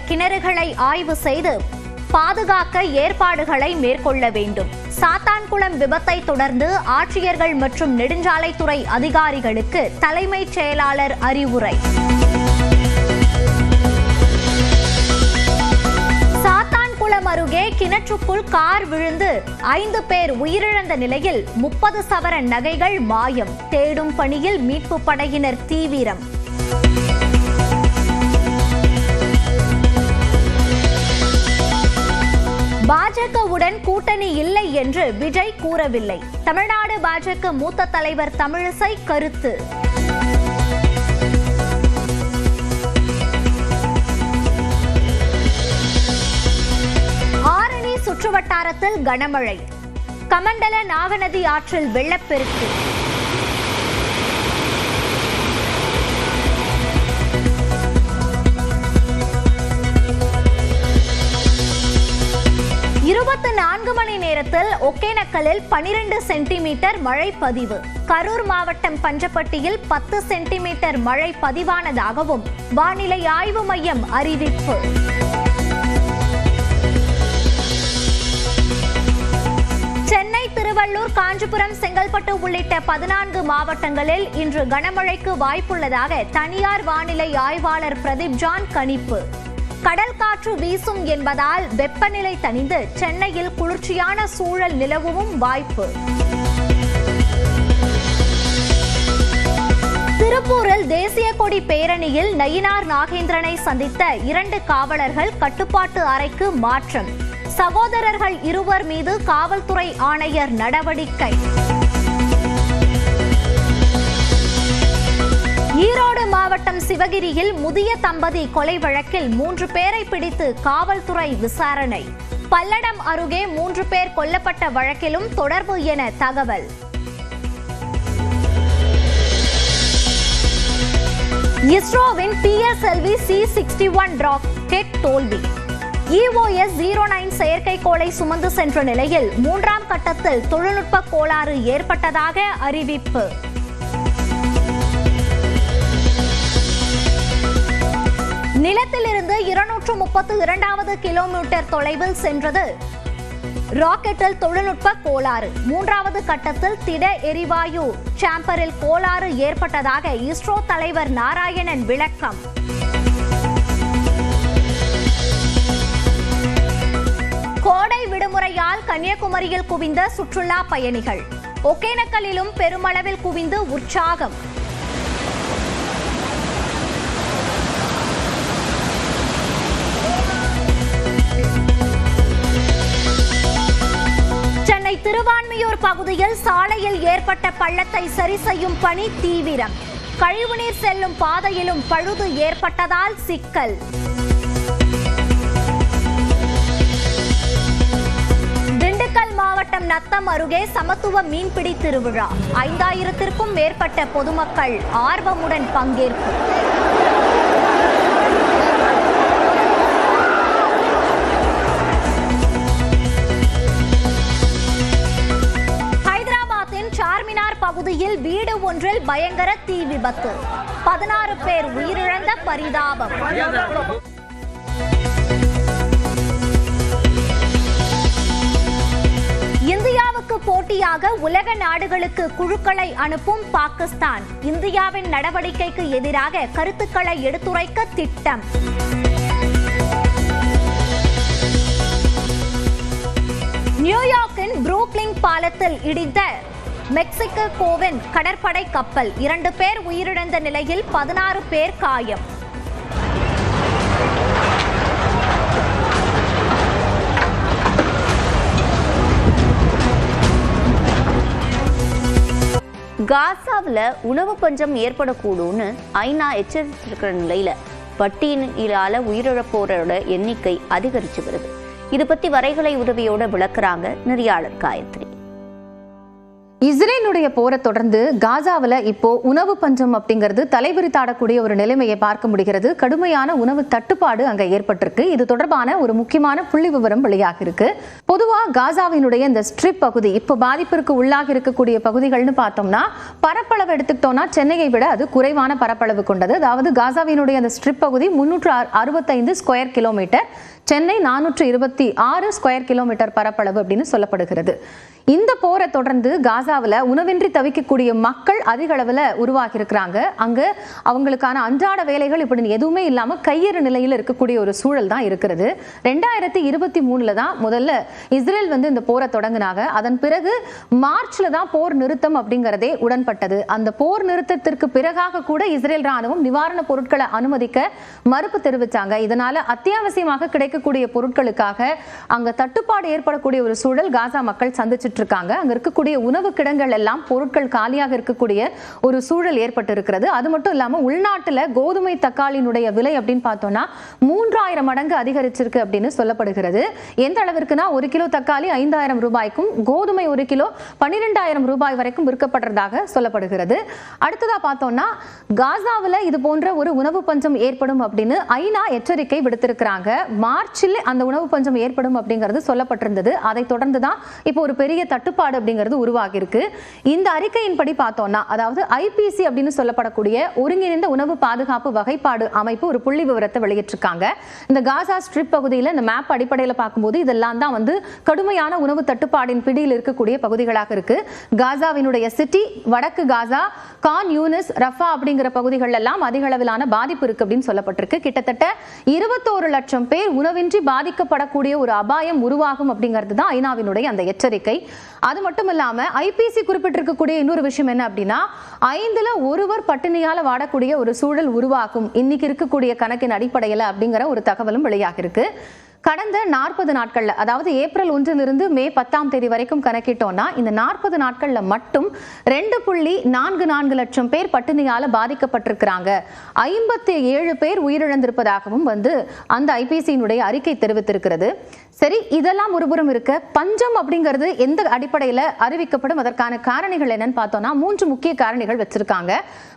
கிணறுகளை ஆய்வு செய்து பாதுகாக்க ஏற்பாடுகளை மேற்கொள்ள வேண்டும். சாத்தான்குளம் விபத்தை தொடர்ந்து ஆட்சியர்கள் மற்றும் நெடுஞ்சாலைத்துறை அதிகாரிகளுக்கு தலைமைச் செயலாளர் அறிவுரை. சாத்தான்குளம் அருகே கிணற்றுக்குள் கார் விழுந்து 5 பேர் உயிரிழந்த நிலையில் 30 சவரன் நகைகள் மாயம். தேடும் பணியில் மீட்பு படையினர் தீவிரம். பாஜகவுடன் கூட்டணி இல்லை என்று விஜய் கூறவில்லை. தமிழ்நாடு பாஜக மூத்த தலைவர் தமிழிசை கருத்து. ஆரணி சுற்றுவட்டாரத்தில் கனமழை. கமண்டல நாகநதி ஆற்றில் வெள்ளப்பெருக்கு. மணி நேரத்தில் ஒகேனக்கலில் 12 சென்டிமீட்டர் மழை பதிவு. கரூர் மாவட்டம் பஞ்சப்பட்டியில் 10 சென்டிமீட்டர் மழை பதிவானதாகவும் வானிலை ஆய்வு மையம் அறிவிப்பு. சென்னை, திருவள்ளூர், காஞ்சிபுரம், செங்கல்பட்டு உள்ளிட்ட 14 மாவட்டங்களில் இன்று கனமழைக்கு வாய்ப்புள்ளதாக தனியார் வானிலை ஆய்வாளர் பிரதீப் ஜான் கணிப்பு. கடல் காற்று வீசும் என்பதால் வெப்பநிலை தணிந்து சென்னையில் குளிர்ச்சியான சூழல் நிலவும் வாய்ப்பு. திருப்பூரில் தேசிய கொடி பேரணியில் நயினார் நாகேந்திரனை சந்தித்த 2 காவலர்கள் கட்டுப்பாட்டு அறைக்கு மாற்றம். சகோதரர்கள் இருவர் மீது காவல்துறை ஆணையர் நடவடிக்கை. ஈரோடு மாவட்டம் சிவகிரியில் முதிய தம்பதி கொலை வழக்கில் 3 பேரை பிடித்து காவல்துறை விசாரணை. பல்லடம் அருகே 3 பேர் கொல்லப்பட்ட வழக்கிலும் தொடர்பு என தகவல். இஸ்ரோவின் PSLV C61 ராக்கெட் தோல்வி. EOS-09 செயற்கைக்கோளை சுமந்து சென்ற நிலையில் 3ஆம் கட்டத்தில் தொழில்நுட்ப கோளாறு ஏற்பட்டதாக அறிவிப்பு. நிலத்திலிருந்து 232 கிலோமீட்டர் தொலைவில் சென்றது ராக்கெட்டில் தொழில்நுட்ப கோளாறு. 3வது கட்டத்தில் திட எரிவாயு சாம்பரில் கோளாறு ஏற்பட்டதாக இஸ்ரோ தலைவர் நாராயணன் விளக்கம். கோடை விடுமுறையால் கன்னியாகுமரியில் குவிந்த சுற்றுலா பயணிகள். ஒகேனக்கலிலும் பெருமளவில் குவிந்து உற்சாகம். திருவான்மியூர் பகுதியில் சாலையில் ஏற்பட்ட பள்ளத்தை சரி செய்யும் பணி தீவிரம். கழிவுநீர் செல்லும் பாதையிலும் பழுது ஏற்பட்டதால் சிக்கல். திண்டுக்கல் மாவட்டம் நத்தம் அருகே சமத்துவ மீன்பிடி திருவிழா. 5000த்திற்கும் மேற்பட்ட பொதுமக்கள் ஆர்வமுடன் பங்கேற்பு. பகுதியில் வீடு ஒன்றில் பயங்கர தீ விபத்து. 16 பேர் உயிரிழந்த பரிதாபம். இந்தியாவுக்கு போட்டியாக உலக நாடுகளுக்கு குழுக்களை அனுப்பும் பாகிஸ்தான். இந்தியாவின் நடவடிக்கைக்கு எதிராக கருத்துக்களை எடுத்துரைக்க திட்டம். நியூயார்க்கின் புரூக்ளின் பாலத்தில் இடிந்த மெக்சிகோவின் கடற்படை கப்பல். 2 பேர் உயிரிழந்த நிலையில் 16 பேர் காயம். காசாவில் உணவு பஞ்சம் ஏற்படக்கூடும்னு ஐநா எச்சரித்திருக்கிற நிலையில பட்டியலால உயிரிழப்போரோட எண்ணிக்கை அதிகரிச்சு வருது. இது பத்தி வரைகலை உதவியோட விளக்குறாங்க நெறியாளர் காயத்ரி. இஸ்ரேலுடைய போரை தொடர்ந்து காசாவில் இப்போ உணவு பஞ்சம் அப்படிங்கிறது தலைவிரித்தாடக்கூடிய ஒரு நிலைமையை பார்க்க முடிகிறது. கடுமையான உணவு தட்டுப்பாடு அங்கே ஏற்பட்டிருக்கு. இது தொடர்பான ஒரு முக்கியமான புள்ளி விவரம் வெளியாக இருக்கு. பொதுவாக காசாவினுடைய இந்த ஸ்ட்ரிப் பகுதி இப்போ பாதிப்பிற்கு உள்ளாக இருக்கக்கூடிய பகுதிகள்னு பார்த்தோம்னா பரப்பளவு எடுத்துக்கிட்டோம்னா சென்னையை விட அது குறைவான பரப்பளவு கொண்டது. அதாவது காசாவினுடைய அந்த ஸ்ட்ரிப் பகுதி 365 square kilometre, Chennai 426 square kilometre பரப்பளவு அப்படின்னு சொல்லப்படுகிறது. இந்த போரை தொடர்ந்து காசாவில் உணவின்றி தவிக்கக்கூடிய மக்கள் அதிக அளவில் உருவாகி இருக்கிறாங்க. அங்கே அவங்களுக்கான அன்றாட வேலைகள் இப்படி எதுவுமே இல்லாமல் கையறு நிலையில் இருக்கக்கூடிய ஒரு சூழல் தான் இருக்கிறது. 2023 தான் முதல்ல இஸ்ரேல் இந்த போரை தொடங்கினாங்க. அதன் பிறகு மார்ச்ல தான் போர் நிறுத்தம் அப்படிங்கிறதே உடன்பட்டது. அந்த போர் நிறுத்தத்திற்கு பிறகாக கூட இஸ்ரேல் ராணுவம் நிவாரண பொருட்களை அனுமதிக்க மறுப்பு தெரிவித்தாங்க. இதனால அத்தியாவசியமாக கிடைக்கக்கூடிய பொருட்களுக்காக அங்க தட்டுப்பாடு ஏற்படக்கூடிய ஒரு சூழல் காசா மக்கள் சந்திச்சு இருக்காங்க. அங்க இருக்கக்கூடிய உணவு கிடங்கள் எல்லாம் பொருட்கள் காலியாக இருக்கக்கூடிய ஒரு சூழல் ஏற்பட்டு இருக்கிறது. அது மட்டும் இல்லாம உள்நாட்டுல கோதுமை தக்காளியினுடைய விலை அப்படின்னு பார்த்தோம்னா 3000 மடங்கு அதிகரிச்சிருக்கு அப்படின்னு சொல்லப்படுகிறது. எந்த அளவிற்குனா 1 கிலோ தக்காளி 5000 ரூபாய்க்கும் கோதுமை 1 கிலோ 12000 ரூபாய் வரைக்கும் விற்கப்படுறதாக சொல்லப்படுகிறது. அடுத்ததா பார்த்தோம்னா காசாவில் இது போன்ற ஒரு உணவு பஞ்சம் ஏற்படும் அப்படின்னு ஐநா எச்சரிக்கை விடுத்திருக்கிறாங்க. மார்ச்சில் அந்த உணவு பஞ்சம் ஏற்படும் அப்படிங்கிறது சொல்லப்பட்டிருந்தது. அதை தொடர்ந்துதான் இப்போ ஒரு பெரிய தட்டுப்பாடு அப்படிங்கிறது உருவாகி இருக்கு. இந்த அறிக்கையின்படி பார்த்தோம்னா அதாவது ஐபிசி அப்படின்னு சொல்லப்படக்கூடிய ஒருங்கிணைந்த உணவு பாதுகாப்பு வகைப்பாடு அமைப்பு ஒரு புள்ளி விவரத்தை வெளியிட்டிருக்காங்க. இந்த காசா ஸ்ட்ரிப் பகுதியில் இந்த மேப் அடிப்படையில் பார்க்கும்போது இதெல்லாம் தான் கடுமையான உணவு தட்டுப்பாடின் பிடியில் இருக்கக்கூடிய பகுதிகளாக இருக்கு. காசாவினுடைய சிட்டி, வடக்கு காசா, கான் யூனிஸ், ரஃபா அப்படிங்கிற பகுதிகள் எல்லாம் அதிக அளவிலான பாதிப்பு இருக்கு அப்படின்னு சொல்லப்பட்டிருக்கு. கிட்டத்தட்ட 21 லட்சம் பேர் உணவின்றி பாதிக்கப்படக்கூடிய ஒரு அபாயம் உருவாகும் அப்படிங்கிறது தான் ஐநாவினுடைய அந்த எச்சரிக்கை. அது மட்டும் இல்லாம ஐபிசி குறிப்பிட்டிருக்கக்கூடிய இன்னொரு விஷயம் என்ன அப்படின்னா 5ல் 1 பட்டினியால வாடக்கூடிய ஒரு சூழல் உருவாகும் இன்னைக்கு இருக்கக்கூடிய கணக்கின் அடிப்படையில் அப்படிங்கிற ஒரு தகவலும் வெளியாக இருக்கு. கடந்த 40 நாட்கள்ல, அதாவது ஏப்ரல் 1 மே 10 வரைக்கும் கணக்கிட்டோம்னா இந்த 40 நாட்கள்ல மட்டும் 2.44 லட்சம் பேர் பட்டினியால பாதிக்கப்பட்டிருக்கிறாங்க. 57 பேர் உயிரிழந்திருப்பதாகவும் அந்த ஐபிசியினுடைய அறிக்கை தெரிவித்திருக்கிறது. சரி, இதெல்லாம் ஒருபுறம் இருக்க, பஞ்சம் அப்படிங்கிறது எந்த அடிப்படையில் அறிவிக்கப்படும், அதற்கான காரணிகள் என்னன்னு பார்த்தோம்னா 3 முக்கிய காரணிகள் வச்சிருக்காங்க.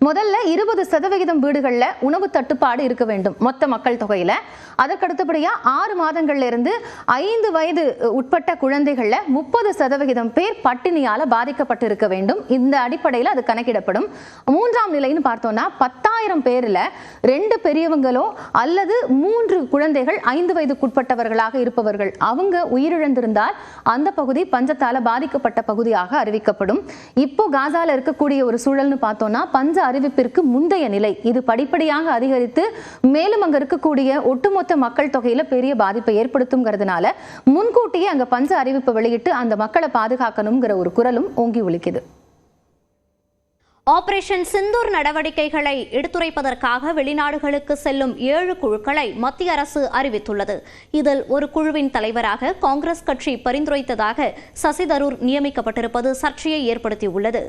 முதல்ல 20% வீடுகள்ல உணவு தட்டுப்பாடு இருக்க வேண்டும் மொத்த மக்கள் தொகையில. அதற்கடுத்தபடியா 6 மாதங்கள்ல இருந்து 5 வயது உட்பட்ட குழந்தைகள்ல 30% பேர் பட்டினியால பாதிக்கப்பட்டு இருக்க வேண்டும். இந்த அடிப்படையில் அது கணக்கிடப்படும். 3ஆம் நிலைன்னு பார்த்தோம்னா 10,000 பேர்ல 2 பெரியவங்களோ அல்லது 3 குழந்தைகள் 5 வயதுக்குட்பட்டவர்களாக இருப்பவர்கள் அவங்க உயிரிழந்திருந்தால் அந்த பகுதி பஞ்சத்தால பாதிக்கப்பட்ட பகுதியாக அறிவிக்கப்படும். இப்போ காசால இருக்கக்கூடிய ஒரு சூழல்னு பார்த்தோம்னா பஞ்ச அறிவிப்பிற்கு முந்தைய நிலை. இது படிப்படியாக அதிகரித்து மேலும் அங்க இருக்கக்கூடிய ஒட்டுமொத்த மக்கள் தொகையில பெரிய பாதிப்பை ஏற்படுத்தும்ங்கிறதுனால முன்கூட்டியே அங்க பஞ்ச அறிவிப்பை வெளியிட்டு அந்த மக்களை பாதுகாக்கணுங்கிற ஒரு குரலும் ஓங்கி ஒலிக்குது. ஆபரேஷன் சிந்தூர் நடவடிக்கைகளை எடுத்துரைப்பதற்காக வெளிநாடுகளுக்கு செல்லும் 7 குழுக்களை மத்திய அரசு அறிவித்துள்ளது. இதில் ஒரு குழுவின் தலைவராக காங்கிரஸ் கட்சி பரிந்துரைத்ததாக சசி தரூர் நியமிக்கப்பட்டிருப்பது சர்ச்சையை ஏற்படுத்தியுள்ளது.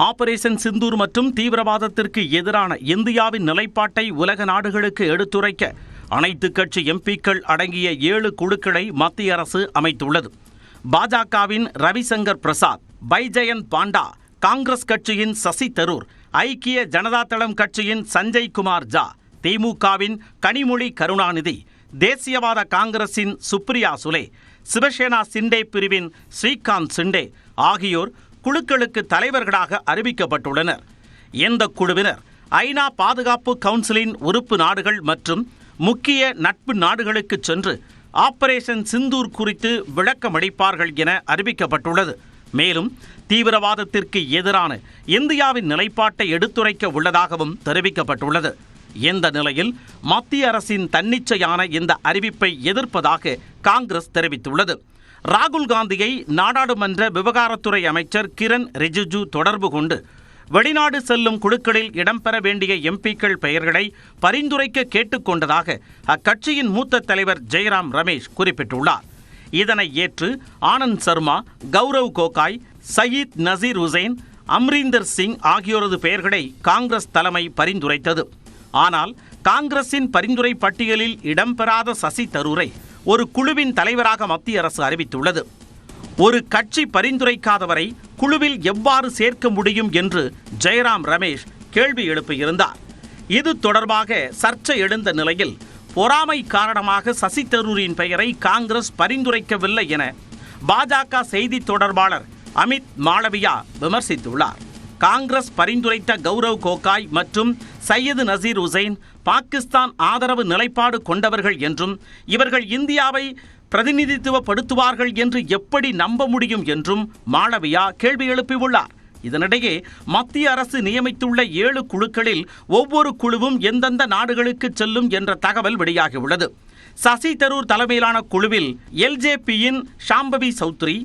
ஆபரேஷன் சிந்தூர் மற்றும் தீவிரவாதத்திற்கு எதிரான இந்தியாவின் நிலைப்பாட்டை உலக நாடுகளுக்கு எடுத்துரைக்க அனைத்து கட்சி எம்பிக்கள் அடங்கிய 7 குழுக்களை மத்திய அரசு அமைத்துள்ளது. பாஜகவின் ரவிசங்கர் பிரசாத், பைஜயந்த் பாண்டா, காங்கிரஸ் கட்சியின் சசி தரூர், ஐக்கிய ஜனதா தளம் கட்சியின் சஞ்சய் குமார் ஜா, திமுகவின் கனிமொழி கருணாநிதி, தேசியவாத காங்கிரசின் சுப்ரியா சுலே, சிவசேனா சிண்டே பிரிவின் ஸ்ரீகாந்த் சிண்டே ஆகியோர் குழுக்களுக்கு தலைவர்களாக அறிவிக்கப்பட்டுள்ளனர். இந்த குழுவினர் ஐநா பாதுகாப்பு கவுன்சிலின் உறுப்பு நாடுகள் மற்றும் முக்கிய நட்பு நாடுகளுக்கு சென்று ஆபரேஷன் சிந்தூர் குறித்து விளக்கமளிப்பார்கள் என அறிவிக்கப்பட்டுள்ளது. மேலும் தீவிரவாதத்திற்கு எதிரான இந்தியாவின் நிலைப்பாட்டை எடுத்துரைக்க உள்ளதாகவும் தெரிவிக்கப்பட்டுள்ளது. இந்த நிலையில் மத்திய அரசின் தன்னிச்சையான இந்த அறிவிப்பை எதிர்ப்பதாக காங்கிரஸ் தெரிவித்துள்ளது. ராகுல் காந்தியை நாடாளுமன்ற விவகாரத்துறை அமைச்சர் கிரண் ரிஜிஜு தொடர்பு கொண்டு வெளிநாடு செல்லும் குழுக்களில் இடம்பெற வேண்டிய எம்பிக்கள் பெயர்களை பரிந்துரைக்க கேட்டுக்கொண்டதாக அக்கட்சியின் மூத்த தலைவர் ஜெயராம் ரமேஷ் குறிப்பிட்டுள்ளார். இதனை ஏற்று ஆனந்த் சர்மா, கௌரவ் கோகாய், சயீத் நசீர் ஹுசைன், அம்ரீந்தர் சிங் ஆகியோரது பெயர்களை காங்கிரஸ் தலைமை பரிந்துரைத்தது. ஆனால் காங்கிரசின் பரிந்துரை பட்டியலில் இடம்பெறாத சசி தரூரை ஒரு குழுவின் தலைவராக மத்திய அரசு அறிவித்துள்ளது. ஒரு கட்சி பரிந்துரைக்காதவரை குழுவில் எவ்வாறு சேர்க்க முடியும் என்று ஜெயராம் ரமேஷ் கேள்வி எழுப்பியிருந்தார். இது தொடர்பாக சர்ச்சை எழுந்த நிலையில் பொறாமை காரணமாக சசி தரூரின் பெயரை காங்கிரஸ் பரிந்துரைக்கவில்லை என பாஜக செய்தி தொடர்பாளர் அமித் மாளவியா விமர்சித்துள்ளார். காங்கிரஸ் பரிந்துரைத்த கௌரவ் கோகாய் மற்றும் சையது நசீர் உசைன் பாகிஸ்தான் ஆதரவு நிலைப்பாடு கொண்டவர்கள் என்றும் இவர்கள் இந்தியாவை பிரதிநிதித்துவப்படுத்துவார்கள் என்று எப்படி நம்ப முடியும் என்றும் மாளவியா கேள்வி எழுப்பியுள்ளார். இதனிடையே மத்திய அரசு நியமித்துள்ள 7 குழுக்களில் ஒவ்வொரு குழுவும் எந்தெந்த நாடுகளுக்கு செல்லும் என்ற தகவல் வெளியாகியுள்ளது. சசி தரூர் தலைமையிலான குழுவில் எல்ஜேபியின் ஷாம்பவி சௌத்ரி,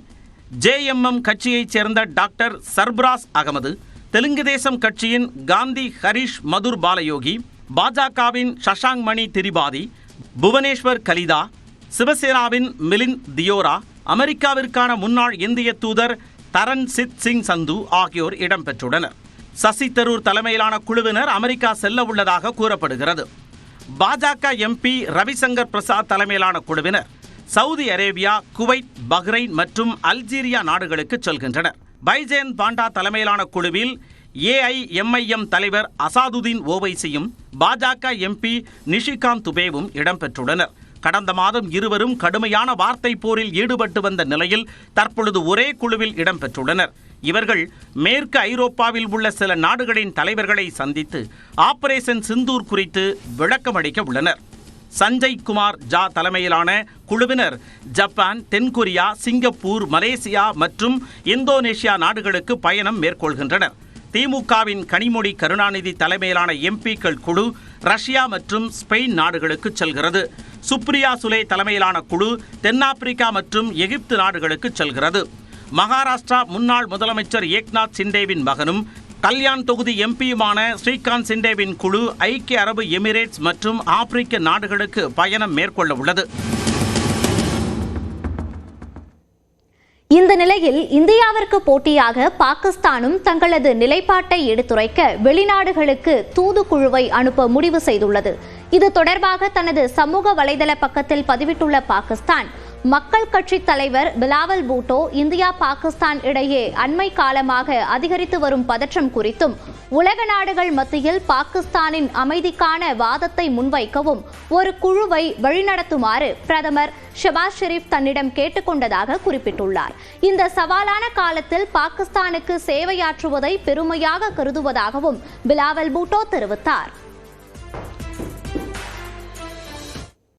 ஜேஎம்எம் கட்சியைச் சேர்ந்த டாக்டர் சர்பராஸ் அகமது, தெலுங்கு தேசம் கட்சியின் காந்தி ஹரிஷ் மதுர் பாலயோகி, பாஜகவின் சஷாங் மணி திரிபாதி, புவனேஸ்வர் கலிதா, சிவசேனாவின் மிலிந்த் தியோரா, அமெரிக்காவிற்கான முன்னாள் இந்திய தூதர் தரன்சித் சிங் சந்து ஆகியோர் இடம்பெற்றுள்ளனர். சசி தரூர் தலைமையிலான குழுவினர் அமெரிக்கா செல்ல உள்ளதாக கூறப்படுகிறது. பாஜக எம்பி ரவிசங்கர் பிரசாத் தலைமையிலான குழுவினர் சவுதி அரேபியா, குவைத், பஹ்ரைன் மற்றும் அல்ஜீரியா நாடுகளுக்கு செல்கின்றனர். பைஜேன் பாண்டா தலைமையிலான குழுவில் ஏஐஎம்ஐஎம் தலைவர் அசாதுதீன் ஓவைசியும் பாஜக எம்பி நிஷிகாந்த் துபேவும் இடம்பெற்றுள்ளனர். கடந்த மாதம் இருவரும் கடுமையான வார்த்தை போரில் ஈடுபட்டு வந்த நிலையில் தற்பொழுது ஒரே குழுவில் இடம்பெற்றுள்ளனர். இவர்கள் மேற்கு ஐரோப்பாவில் உள்ள சில நாடுகளின் தலைவர்களை சந்தித்து ஆபரேஷன் சிந்தூர் குறித்து விளக்கமளிக்க உள்ளனர். சஞ்சய் குமார் ஜா தலைமையிலான குழுவினர் ஜப்பான், தென்கொரியா, சிங்கப்பூர், மலேசியா மற்றும் இந்தோனேஷியா நாடுகளுக்கு பயணம் மேற்கொள்கின்றனர். திமுகவின் கனிமொழி கருணாநிதி தலைமையிலான எம்பிக்கள் குழு ரஷ்யா மற்றும் ஸ்பெயின் நாடுகளுக்கு செல்கிறது. சுப்ரியா சுலே தலைமையிலான குழு தென்னாப்பிரிக்கா மற்றும் எகிப்து நாடுகளுக்கு செல்கிறது. மகாராஷ்டிரா முன்னாள் முதலமைச்சர் ஏக்நாத் சிண்டேவின் மகனும் கல்யாண் தொகுதி எம்பியுமான ஸ்ரீகாந்த் சிண்டேவின் குழு ஐக்கிய அரபு எமிரேட்ஸ் மற்றும் ஆப்பிரிக்க நாடுகளுக்கு பயணம் மேற்கொள்ள உள்ளது. இந்த நிலையில் இந்தியாவிற்கு போட்டியாக பாகிஸ்தானும் தங்களது நிலைப்பாட்டை எடுத்துரைக்க வெளிநாடுகளுக்கு தூதுக்குழுவை அனுப்ப முடிவு செய்துள்ளது. இது தொடர்பாக தனது சமூக வலைதள பக்கத்தில் பதிவிட்டுள்ள பாகிஸ்தான், மக்கள் கட்சி தலைவர் பிலாவல் பூட்டோ இந்தியா பாகிஸ்தான் இடையே அண்மை காலமாக அதிகரித்து வரும் பதற்றம் குறித்தும் உலக நாடுகள் மத்தியில் பாகிஸ்தானின் அமைதிக்கான வாதத்தை முன்வைக்கவும் ஒரு குழுவை வழிநடத்துமாறு பிரதமர் ஷபாஸ் ஷெரீப் தன்னிடம் கேட்டுக்கொண்டதாக குறிப்பிட்டுள்ளார். இந்த சவாலான காலத்தில் பாகிஸ்தானுக்கு சேவையாற்றுவதை பெருமையாக கருதுவதாகவும் பிலாவல் பூட்டோ தெரிவித்தார்.